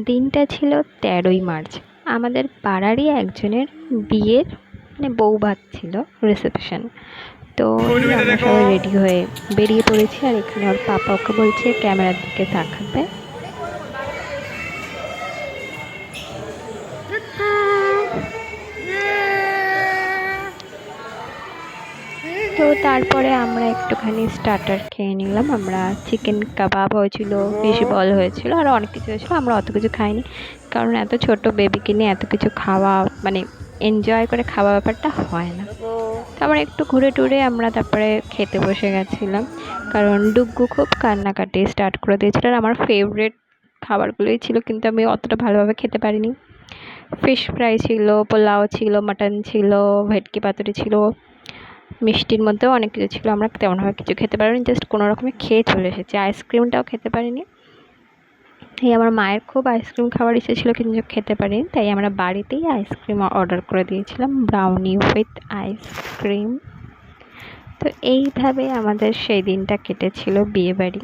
দিনটা ছিল 13ই মার্চ। আমাদের পাড়ারই একজনের বিয়ের বৌভাত ছিল, রিসেপশন। তো আমরা সবাই রেডি হয়ে বেরিয়ে পড়েছি, আর এখানে ওর পাপা ওকে বলছে ক্যামেরার দিকে তাকাতে। তো তারপরে আমরা একটুখানি স্টার্টার খেয়ে নিলাম। আমরা চিকেন কাবাব হয়েছিল, ফিশ বল হয়েছিল, আর অনেক কিছু হয়েছিল। আমরা অত কিছু খাইনি, কারণ এত ছোট বেবিকে নিয়ে এত কিছু খাওয়া এনজয় করে খাওয়া ব্যাপারটা হয় না। তো আমরা একটু ঘুরে টুরে আমরা তারপরে খেতে বসে গেছিলাম, কারণ ডুগ্গু খুব কান্নাকাটি স্টার্ট করে দিয়েছিল। আর আমার ফেভারিট খাবারগুলোই ছিল, কিন্তু আমি অতটা ভালোভাবে খেতে পারিনি। ফিশ ফ্রাই ছিল, পোলাও ছিল, মাটন ছিল, ভেটকি পাতুরি ছিল, মিষ্টির মধ্যেও অনেক কিছু ছিল। আমরা তেমনভাবে কিছু খেতে পারিনি, জাস্ট কোনো রকমে খেয়ে চলে এসেছি। আইসক্রিমটাও খেতে পারিনি। এই আমার মায়ের খুব আইসক্রিম খাওয়ার ইচ্ছে ছিল, কিন্তু খেতে পারিনি, তাই আমরা বাড়িতেই আইসক্রিম অর্ডার করে দিয়েছিলাম, ব্রাউনি উইথ আইসক্রিম। তো এইভাবে আমাদের সেই দিনটা কেটেছিল বিয়েবাড়ি।